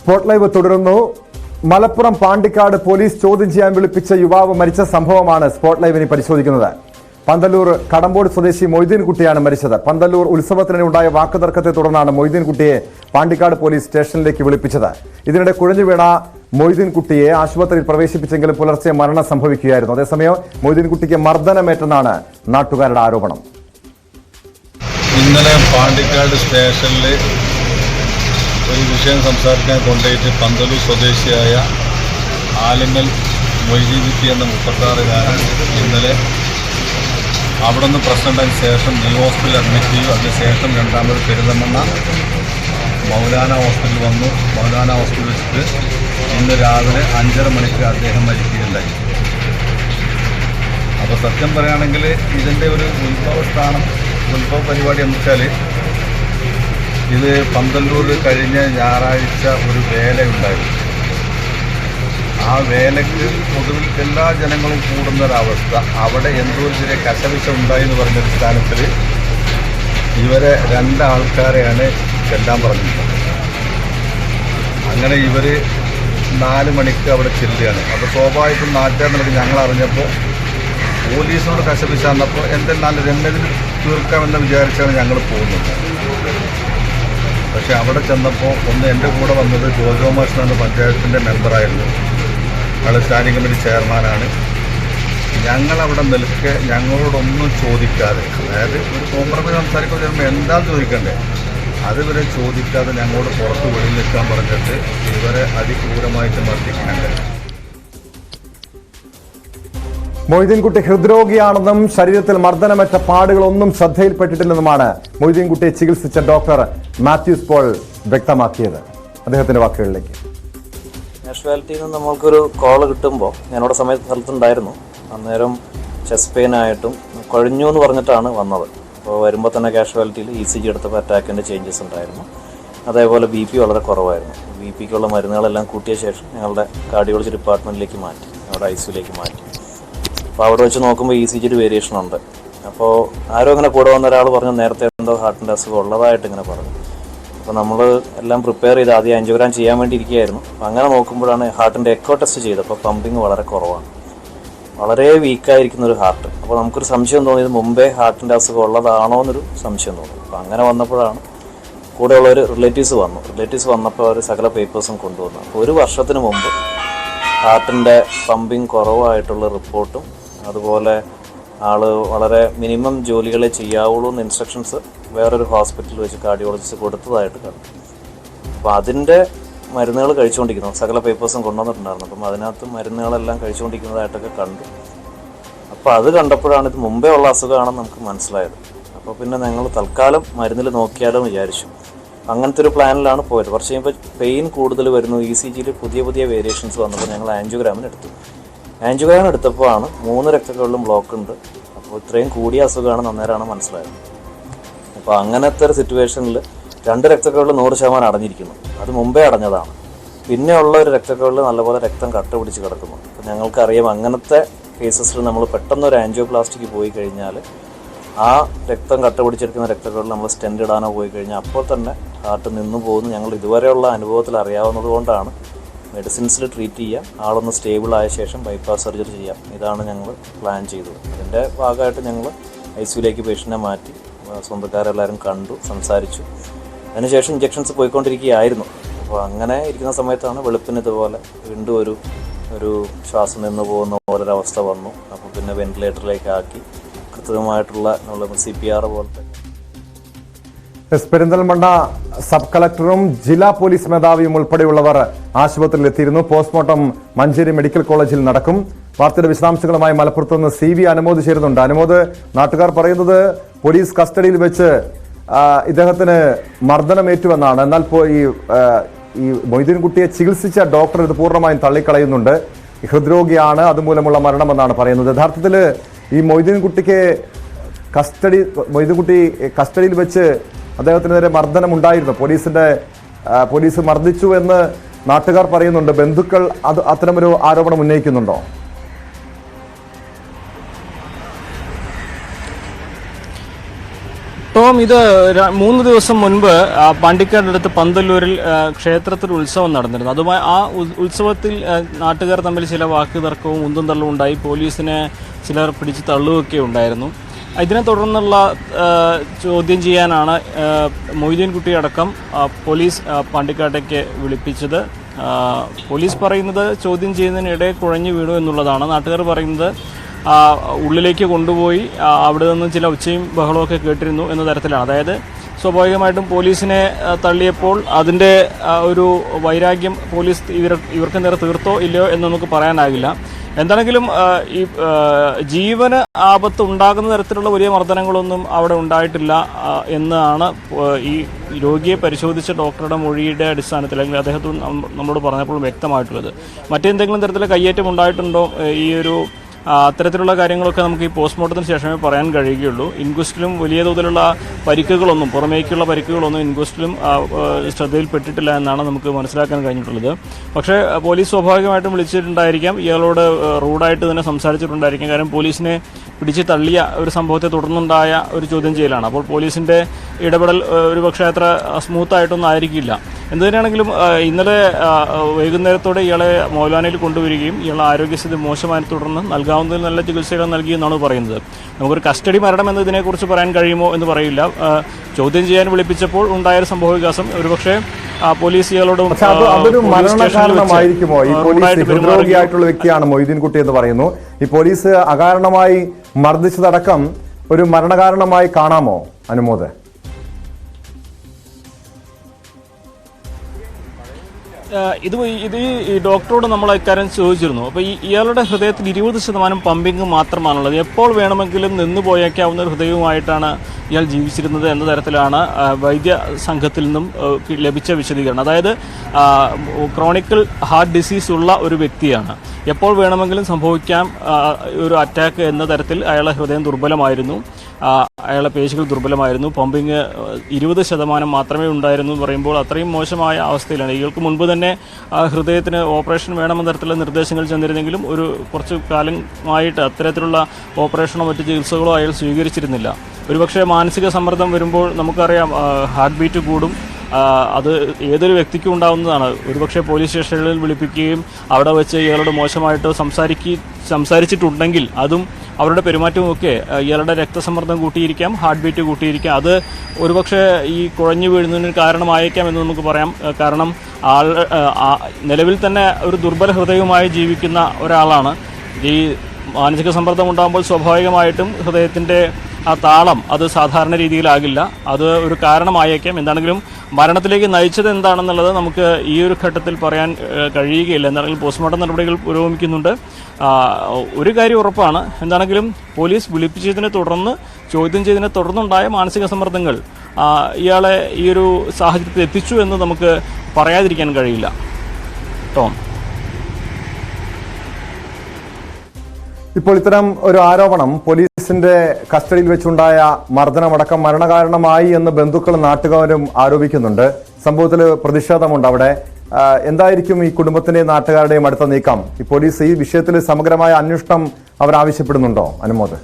Spot live തുടരുന്നു. Malappuram Pandikkad police ചോദ്യം ചെയ്യാൻ വിളിപ്പിച്ച യുവാവ് മരിച്ച സംഭവമാണ് സ്പോട്ട് ലൈവിന് പരിശോധിക്കുന്നത്. പന്തല്ലൂർ കടമ്പോട് സ്വദേശി മൊയ്തീൻകുട്ടിയാണ് മരിച്ചത്. പന്തല്ലൂർ ഉത്സവത്തിനിടെ വാക്കുതർക്കത്തെ തുടർന്നാണ് മൊയ്തീൻകുട്ടിയെ പാണ്ടിക്കാട് പോലീസ് സ്റ്റേഷനിലേക്ക് വിളിപ്പിച്ചത്. ഇതിനിടെ കുഴഞ്ഞു വീണ മൊയ്തീൻകുട്ടിയെ ആശുപത്രിയിൽ പ്രവേശിപ്പിച്ചെങ്കിലും പുലർച്ചെ മരണം സംഭവിക്കുകയായിരുന്നു. അതേസമയം മൊയ്തീൻകുട്ടിക്ക് മർദ്ദനമേറ്റെന്നാണ് നാട്ടുകാരുടെ ആരോപണം. ഇന്നലെ പാണ്ടിക്കാട് സ്റ്റേഷനിൽ ഒരു വിഷയം സംസാരിക്കാൻ കൊണ്ടുപോയിട്ട് പന്തല്ലൂർ സ്വദേശിയായ ആലിങ്ങൽ മൊയ്തീൻകുട്ടി എന്ന 36-കാരൻ ഇന്നലെ അവിടെ നിന്ന് പ്രശ്നമുണ്ടായതിനു ശേഷം ന്യൂ ഹോസ്പിറ്റലിൽ അഡ്മിറ്റ് ചെയ്തു. അതിനുശേഷം രണ്ടാമത് പെരിന്തൽമണ്ണ മൗലാന ഹോസ്പിറ്റലിൽ വന്നു. മൗലാന ഹോസ്പിറ്റലിൽ വെച്ചിട്ട് ഇന്ന് രാവിലെ 5:30 മണിക്ക് അദ്ദേഹം മരിക്കുകയുണ്ടായി. അപ്പോൾ സത്യം പറയുകയാണെങ്കിൽ ഇതിൻ്റെ ഒരു ഉത്ഭവ പരിപാടി എന്ന് വെച്ചാൽ ഇത് പന്തല്ലൂർ കഴിഞ്ഞ ഞായറാഴ്ച ഒരു വേലയുണ്ടായിരുന്നു. ആ വേലയ്ക്ക് പൊതുവിൽ എല്ലാ ജനങ്ങളും കൂടുന്നൊരവസ്ഥ, അവിടെ എന്തോ ഒരു ചെറിയ കശവിശ ഉണ്ടായി എന്ന് പറഞ്ഞൊരു സ്ഥാനത്തിൽ ഇവരെ 2 ആൾക്കാരെയാണ് ചെല്ലാൻ പറഞ്ഞിട്ടുള്ളത്. അങ്ങനെ ഇവർ 4 മണിക്ക് അവിടെ ചെല്ലുകയാണ്. അപ്പോൾ സ്വാഭാവികം നാട്ടുകാരെന്നൊക്കെ ഞങ്ങൾ അറിഞ്ഞപ്പോൾ പോലീസിനോട് കശപിശ വന്നപ്പോൾ എന്തെല്ലാം എന്നതിൽ തീർക്കാമെന്ന് വിചാരിച്ചാണ് ഞങ്ങൾ പോകുന്നത്. പക്ഷെ അവിടെ ചെന്നപ്പോൾ എൻ്റെ കൂടെ വന്നത് ജോജോ മാഷ് എന്ന പഞ്ചായത്തിൻ്റെ മെമ്പറായിരുന്നു. അയാൾ സ്റ്റാൻഡിംഗ് കമ്മിറ്റി ചെയർമാനാണ്. ഞങ്ങളവിടെ നിൽക്കെ ഞങ്ങളോടൊന്നും ചോദിക്കാതെ, അതായത് ഒരു കോംപ്രമൈസ് സംസാരിക്കുമ്പോൾ ചിലപ്പോൾ എന്താണെന്ന് ചോദിക്കണ്ടേ, അതുവരെ ചോദിക്കാതെ ഞങ്ങളോട് പുറത്ത് വെളിയിൽ നിൽക്കാൻ പറഞ്ഞിട്ട് ഇവരെ അതിക്രൂരമായിട്ട് മർദ്ദിക്കുന്നുണ്ട്. മൊയ്തീൻകുട്ടി ഹൃദ്രോഗിയാണെന്നും ശരീരത്തിൽ മർദ്ദനമേറ്റ പാടുകളൊന്നും ശ്രദ്ധയിൽപ്പെട്ടിട്ടില്ലെന്നുമാണ് മൊയ്തീൻകുട്ടിയെ ചികിത്സിച്ച ഡോക്ടർ മാത്യൂസ് പോൾ വ്യക്തമാക്കിയത്. അദ്ദേഹത്തിന്റെ വാക്കുകളിലേക്ക്. കാഷ്വാലിറ്റിയിൽ നിന്ന് നമ്മൾക്കൊരു കോള് കിട്ടുമ്പോൾ ഞാനവിടെ സ്ഥലത്തുണ്ടായിരുന്നു. അന്നേരം ചെസ്റ്റ് പെയിൻ ആയിട്ടും കുഴഞ്ഞു എന്ന് പറഞ്ഞിട്ടാണ് വന്നത്. അപ്പോൾ വരുമ്പോൾ തന്നെ കാഷ്വാലിറ്റിയിൽ ECG എടുത്തപ്പോൾ അറ്റാക്കിൻ്റെ ചേഞ്ചസ് ഉണ്ടായിരുന്നു. അതേപോലെ BP വളരെ കുറവായിരുന്നു. BPക്കുള്ള മരുന്നുകളെല്ലാം കൂട്ടിയ ശേഷം ഞങ്ങളുടെ കാർഡിയോളജി ഡിപ്പാർട്ട്മെൻറ്റിലേക്ക് മാറ്റി, അവിടെ ICUലേക്ക് മാറ്റി. അപ്പോൾ അവിടെ വെച്ച് നോക്കുമ്പോൾ ECG വേരിയേഷൻ ഉണ്ട്. അപ്പോൾ ആരോ ഇങ്ങനെ കൂടെ വന്ന ഒരാൾ പറഞ്ഞു നേരത്തെ എന്തോ ഹാർട്ടിൻ്റെ അസുഖം ഉള്ളതായിട്ട് ഇങ്ങനെ പറഞ്ഞു. അപ്പോൾ നമ്മൾ എല്ലാം പ്രിപ്പയർ ചെയ്ത് ആദ്യം ആൻജിയോഗ്രാം ചെയ്യാൻ വേണ്ടി ഇരിക്കുകയായിരുന്നു. അപ്പോൾ അങ്ങനെ നോക്കുമ്പോഴാണ് ഹാർട്ടിൻ്റെ എക്കോ ടെസ്റ്റ് ചെയ്തപ്പോൾ പമ്പിങ് വളരെ കുറവാണ്, വളരെ വീക്കായിരിക്കുന്നൊരു ഹാർട്ട്. അപ്പോൾ നമുക്കൊരു സംശയം തോന്നിയത് മുമ്പേ ഹാർട്ടിൻ്റെ അസുഖം ഉള്ളതാണോ എന്നൊരു സംശയം തോന്നി. അപ്പോൾ അങ്ങനെ വന്നപ്പോഴാണ് കൂടെയുള്ളൊരു റിലേറ്റീവ്സ് വന്നപ്പോൾ അവർ സകല പേപ്പേഴ്സും കൊണ്ടുവന്നു. അപ്പോൾ 1 വർഷത്തിന് മുമ്പ് ഹാർട്ടിൻ്റെ പമ്പിങ് കുറവായിട്ടുള്ള റിപ്പോർട്ടും അതുപോലെ ആള് വളരെ മിനിമം ജോലികളെ ചെയ്യാവുള്ളൂ എന്ന് ഇൻസ്ട്രക്ഷൻസ് വേറൊരു ഹോസ്പിറ്റലിൽ വെച്ച് കാർഡിയോളജിസ്റ്റ് കൊടുത്തതായിട്ട് കണ്ടു. അപ്പോൾ അതിൻ്റെ മരുന്നുകൾ കഴിച്ചുകൊണ്ടിരിക്കുന്നു, സകല പേപ്പേഴ്സും കൊണ്ടുവന്നിട്ടുണ്ടായിരുന്നു. അപ്പം അതിനകത്ത് മരുന്നുകളെല്ലാം കഴിച്ചുകൊണ്ടിരിക്കുന്നതായിട്ടൊക്കെ കണ്ടു. അപ്പോൾ അത് കണ്ടപ്പോഴാണ് ഇത് മുമ്പേ ഉള്ള അസുഖമാണെന്ന് നമുക്ക് മനസ്സിലായത്. അപ്പോൾ പിന്നെ ഞങ്ങൾ തൽക്കാലം മരുന്നിൽ നോക്കിയാലോ വിചാരിച്ചു. അങ്ങനത്തെ ഒരു പ്ലാനിലാണ് പോയത്. കുറച്ച് കഴിയുമ്പോൾ പെയിൻ കൂടുതൽ വരുന്നു, ECGയിൽ പുതിയ വേരിയേഷൻസ് വന്നപ്പോൾ ഞങ്ങൾ ആൻജിയോഗ്രാമിന് എടുത്തു. ആൻജിയോഗ്രാം എടുത്തപ്പോൾ ആണ് 3 രക്തങ്ങളിലും ബ്ലോക്ക് ഉണ്ട്. അപ്പോൾ ഇത്രയും കൂടിയ അസുഖമാണെന്ന് അന്നേരമാണ് മനസ്സിലായത്. അപ്പോൾ അങ്ങനത്തെ ഒരു സിറ്റുവേഷനിൽ 2 രക്തക്കുഴൽ 100% അടഞ്ഞിരിക്കുന്നു. അത് മുമ്പേ അടഞ്ഞതാണ്. പിന്നെയുള്ള ഒരു രക്തക്കുഴൽ നല്ലപോലെ രക്തം കട്ട പിടിച്ച് കിടക്കുന്നു. അപ്പോൾ ഞങ്ങൾക്കറിയാം അങ്ങനത്തെ കേസസിൽ നമ്മൾ പെട്ടെന്നൊരു ആൻജിയോപ്ലാസ്റ്റിക്ക് പോയി കഴിഞ്ഞാൽ ആ രക്തം കട്ട പിടിച്ചെടുക്കുന്ന രക്തക്കുഴൽ നമ്മൾ സ്റ്റെൻഡ് ഇടാനോ പോയി കഴിഞ്ഞാൽ അപ്പോൾ തന്നെ ഹാർട്ട് നിന്നു പോകുന്നു. ഞങ്ങൾ ഇതുവരെയുള്ള അനുഭവത്തിൽ അറിയാവുന്നത് കൊണ്ടാണ് മെഡിസിൻസിൽ ട്രീറ്റ് ചെയ്യാം, ആളൊന്ന് സ്റ്റേബിളായ ശേഷം ബൈപ്പാസ് സർജറി ചെയ്യാം. ഇതാണ് ഞങ്ങൾ പ്ലാൻ ചെയ്തത്. അതിൻ്റെ ഭാഗമായിട്ട് ഞങ്ങൾ ICUലേക്ക് പേഷ്യൻറ്റിനെ മാറ്റി, സ്വന്തക്കാരെല്ലാവരും കണ്ടു, സംസാരിച്ചു. അതിനുശേഷം ഇഞ്ചക്ഷൻസ് പോയിക്കൊണ്ടിരിക്കുകയായിരുന്നു. അപ്പോൾ അങ്ങനെ ഇരിക്കുന്ന സമയത്താണ് വെളുപ്പിന് ഇതുപോലെ വീണ്ടും ഒരു ശ്വാസം നിന്ന് പോകുന്ന പോലൊരവസ്ഥ വന്നു. അപ്പോൾ പിന്നെ വെന്റിലേറ്ററിലേക്ക് ആക്കി കൃത്യമായിട്ടുള്ള CPR പോലത്തെ. പെരിന്തൽമണ്ണ സബ് കളക്ടറും ജില്ലാ പോലീസ് മേധാവിയും ഉൾപ്പെടെയുള്ളവർ ആശുപത്രിയിൽ എത്തിയിരുന്നു. പോസ്റ്റ്മോർട്ടം മഞ്ചേരി മെഡിക്കൽ കോളേജിൽ നടക്കും. വാർത്തയുടെ വിശദാംശങ്ങളുമായി മലപ്പുറത്ത് നിന്ന് CV അനുമോദ് ചേരുന്നുണ്ട്. അനുമോദ്, നാട്ടുകാർ പറയുന്നത് പോലീസ് കസ്റ്റഡിയിൽ വെച്ച് ഇദ്ദേഹത്തിന് മർദ്ദനമേറ്റുവെന്നാണ്. എന്നാൽ ഈ മൊയ്തീൻകുട്ടിയെ ചികിത്സിച്ച ഡോക്ടർ ഇത് പൂർണ്ണമായും തള്ളിക്കളയുന്നുണ്ട്. ഹൃദ്രോഗിയാണ്, അതുമൂലമുള്ള മരണമെന്നാണ് പറയുന്നത്. യഥാർത്ഥത്തിൽ ഈ മൊയ്തീൻകുട്ടി കസ്റ്റഡിയിൽ വെച്ച് അദ്ദേഹത്തിനെതിരെ മർദ്ദനം ഉണ്ടായിരുന്നു, പോലീസ് മർദ്ദിച്ചു എന്ന് നാട്ടുകാർ പറയുന്നുണ്ട്. ബന്ധുക്കൾ അത്തരമൊരു ആരോപണം ഉന്നയിക്കുന്നുണ്ടോ? ടോം, ഇത് 3 ദിവസം മുൻപ് പാണ്ടിക്കാടിനടുത്ത് പന്തല്ലൂരിൽ ക്ഷേത്രത്തിൽ ഉത്സവം നടന്നിരുന്നു. അതുമായി ആ ഉത്സവത്തിൽ നാട്ടുകാർ തമ്മിൽ ചില വാക്ക് തർക്കവും ഉന്തും തള്ളും ഉണ്ടായി. പോലീസിനെ ചിലർ പിടിച്ച് തള്ളുകയൊക്കെ ഉണ്ടായിരുന്നു. ഇതിനെ തുടർന്നുള്ള ചോദ്യം ചെയ്യാനാണ് മൊയ്തീൻകുട്ടി അടക്കം പോലീസ് പാണ്ടിക്കാട്ടേക്ക് വിളിപ്പിച്ചത്. പോലീസ് പറയുന്നത് ചോദ്യം ചെയ്യുന്നതിനിടെ കുഴഞ്ഞു വീണു എന്നുള്ളതാണ്. നാട്ടുകാർ പറയുന്നത് ഉള്ളിലേക്ക് കൊണ്ടുപോയി അവിടെ നിന്ന് ചില ഒച്ചയും ബഹളമൊക്കെ കേട്ടിരുന്നു എന്ന തരത്തിലാണ്. അതായത് സ്വാഭാവികമായിട്ടും പോലീസിനെ തള്ളിയപ്പോൾ അതിൻ്റെ ഒരു വൈരാഗ്യം പോലീസ് ഇവർക്ക് നേരെ തീർത്തോ ഇല്ലയോ എന്ന് നമുക്ക് പറയാനാകില്ല. എന്താണെങ്കിലും ഈ ജീവന് ആപത്ത് ഉണ്ടാകുന്ന തരത്തിലുള്ള വലിയ മർദ്ദനങ്ങളൊന്നും അവിടെ ഉണ്ടായിട്ടില്ല എന്നാണ് ഈ രോഗിയെ പരിശോധിച്ച ഡോക്ടറുടെ മൊഴിയുടെ അടിസ്ഥാനത്തിൽ, അല്ലെങ്കിൽ അദ്ദേഹത്തോട് നമ്മളോട് പറഞ്ഞപ്പോൾ വ്യക്തമായിട്ടുള്ളത്. മറ്റെന്തെങ്കിലും തരത്തിലുള്ള കയ്യേറ്റം ഉണ്ടായിട്ടുണ്ടോ ഈ ഒരു അത്തരത്തിലുള്ള കാര്യങ്ങളൊക്കെ നമുക്ക് ഈ പോസ്റ്റ്മോർട്ടത്തിന് ശേഷമേ പറയാൻ കഴിയുകയുള്ളൂ. ഇൻക്വസ്റ്റിലും വലിയ തോതിലുള്ള പരിക്കുകളൊന്നും, പുറമേക്കുള്ള പരിക്കുകളൊന്നും ഇൻക്വസ്റ്റിലും ശ്രദ്ധയിൽപ്പെട്ടിട്ടില്ല എന്നാണ് നമുക്ക് മനസ്സിലാക്കാൻ കഴിഞ്ഞിട്ടുള്ളത്. പക്ഷേ പോലീസ് സ്വാഭാവികമായിട്ടും വിളിച്ചിട്ടുണ്ടായിരിക്കാം, ഇയാളോട് റൂഡായിട്ട് തന്നെ സംസാരിച്ചിട്ടുണ്ടായിരിക്കും. കാരണം പോലീസിനെ പിടിച്ച് തള്ളിയ ഒരു സംഭവത്തെ തുടർന്നുണ്ടായ ഒരു ചോദ്യം ചെയ്യലാണ്. അപ്പോൾ പോലീസിൻ്റെ ഇടപെടൽ ഒരുപക്ഷെ അത്ര സ്മൂത്തായിട്ടൊന്നും ആയിരിക്കില്ല. എന്തുതന്നെയാണെങ്കിലും ഇന്നലെ വൈകുന്നേരത്തോടെ ഇയാളെ മൗലാനയിൽ കൊണ്ടുവരികയും ഇയാളെ ആരോഗ്യസ്ഥിതി മോശമായി തുടർന്ന് നൽകാവുന്നതിൽ നല്ല ചികിത്സകൾ നൽകിയെന്നാണ് പറയുന്നത്. നമുക്കൊരു കസ്റ്റഡി മരണം എന്നതിനെക്കുറിച്ച് പറയാൻ കഴിയുമോ എന്ന് പറയില്ല. ചോദ്യം ചെയ്യാൻ വിളിപ്പിച്ചപ്പോൾ ഉണ്ടായൊരു സംഭവവികാസം ഒരുപക്ഷെ പോലീസ് ഇയാളോട് അതൊരു മരണകാരണമായിരിക്കുമോ? ഈ പോലീസ് ഹൃദ്രോഗിയായിട്ടുള്ള വ്യക്തിയാണ് മൊയ്തീൻകുട്ടി എന്ന് പറയുന്നു. ഈ പോലീസ് അകാരണമായി മർദ്ദിച്ചതടക്കം ഒരു മരണകാരണമായി കാണാമോ അനുമോദ്? ഇത് ഈ ഡോക്ടറോട് നമ്മൾ ഇക്കാര്യം ചോദിച്ചിരുന്നു. അപ്പോൾ ഇയാളുടെ ഹൃദയത്തിൽ 20% പമ്പിങ് മാത്രമാണുള്ളത്. എപ്പോൾ വേണമെങ്കിലും നിന്നു പോയേക്കാവുന്ന ഒരു ഹൃദയവുമായിട്ടാണ് ഇയാൾ ജീവിച്ചിരുന്നത് എന്ന തരത്തിലാണ് വൈദ്യ സംഘത്തിൽ നിന്നും ലഭിച്ച വിശദീകരണം. അതായത് ക്രോണിക്കൽ ഹാർട്ട് ഡിസീസ് ഉള്ള ഒരു വ്യക്തിയാണ്. എപ്പോൾ വേണമെങ്കിലും സംഭവിക്കാം ഒരു അറ്റാക്ക് എന്ന തരത്തിൽ അയാളുടെ ഹൃദയം ദുർബലമായിരുന്നു, അയാളുടെ പേശികൾ ദുർബലമായിരുന്നു. പമ്പിങ് 20% മാത്രമേ ഉണ്ടായിരുന്നു എന്ന് പറയുമ്പോൾ അത്രയും മോശമായ അവസ്ഥയിലാണ്. ഇയാൾക്ക് മുൻപ് തന്നെ ഹൃദയത്തിന് ഓപ്പറേഷൻ വേണമെന്ന തരത്തിലുള്ള നിർദ്ദേശങ്ങൾ ചെന്നിരുന്നെങ്കിലും കുറച്ച് കാലമായിട്ട് അത്തരത്തിലുള്ള ഓപ്പറേഷനോ മറ്റ് ചികിത്സകളോ അയാൾ സ്വീകരിച്ചിരുന്നില്ല. ഒരുപക്ഷെ മാനസിക സമ്മർദ്ദം വരുമ്പോൾ നമുക്കറിയാം ഹാർട്ട് ബീറ്റ് കൂടും. അത് ഏതൊരു വ്യക്തിക്കും ഉണ്ടാവുന്നതാണ്. ഒരുപക്ഷെ പോലീസ് സ്റ്റേഷനുകളിൽ വിളിപ്പിക്കുകയും അവിടെ വെച്ച് ഇയാളോട് മോശമായിട്ട് സംസാരിച്ചിട്ടുണ്ടെങ്കിൽ അതും അവരുടെ പെരുമാറ്റവുമൊക്കെ ഇയാളുടെ രക്തസമ്മർദ്ദം കൂട്ടിയിരിക്കാം, ഹാർട്ട് ബീറ്റ് കൂട്ടിയിരിക്കാം. അത് ഒരുപക്ഷെ ഈ കുഴഞ്ഞു വീഴുന്നതിന് കാരണമായേക്കാം എന്ന് നമുക്ക് പറയാം. കാരണം നിലവിൽ തന്നെ ഒരു ദുർബല ഹൃദയവുമായി ജീവിക്കുന്ന ഒരാളാണ്. ഈ മാനസിക സമ്മർദ്ദം ഉണ്ടാകുമ്പോൾ സ്വാഭാവികമായിട്ടും ഹൃദയത്തിൻ്റെ ആ താളം അത് സാധാരണ രീതിയിലാകില്ല. അത് ഒരു കാരണമായേക്കാം. എന്താണെങ്കിലും മരണത്തിലേക്ക് നയിച്ചത് എന്താണെന്നുള്ളത് നമുക്ക് ഈ ഒരു ഘട്ടത്തിൽ പറയാൻ കഴിയുകയില്ല. എന്താണെങ്കിലും പോസ്റ്റ്മോർട്ടം നടപടികൾ പുരോഗമിക്കുന്നുണ്ട്. ഒരു കാര്യം ഉറപ്പാണ്, എന്താണെങ്കിലും പോലീസ് വിളിപ്പിച്ചതിനെ തുടർന്ന് ചോദ്യം ചെയ്തതിനെ തുടർന്നുണ്ടായ മാനസിക സമ്മർദ്ദങ്ങൾ ഇയാളെ ഈ ഒരു സാഹചര്യത്തിൽ എത്തിച്ചു എന്ന് നമുക്ക് പറയാതിരിക്കാൻ കഴിയില്ല. ടോം, ഇപ്പോൾ ഇത്തരം ഒരു ആരോപണം പോലീസിന്റെ കസ്റ്റഡിയിൽ വെച്ചുണ്ടായ മർദ്ദനമടക്കം മരണകാരണമായി എന്ന് ബന്ധുക്കളും നാട്ടുകാരും ആരോപിക്കുന്നുണ്ട്. സംഭവത്തിൽ പ്രതിഷേധമുണ്ട് അവിടെ. എന്തായിരിക്കും ഈ കുടുംബത്തിന്റെയും നാട്ടുകാരുടെയും അടുത്ത നീക്കം? ഈ പോലീസ് ഈ വിഷയത്തിൽ സമഗ്രമായ അന്വേഷണം അവർ ആവശ്യപ്പെടുന്നുണ്ടോ അനുമോദ്?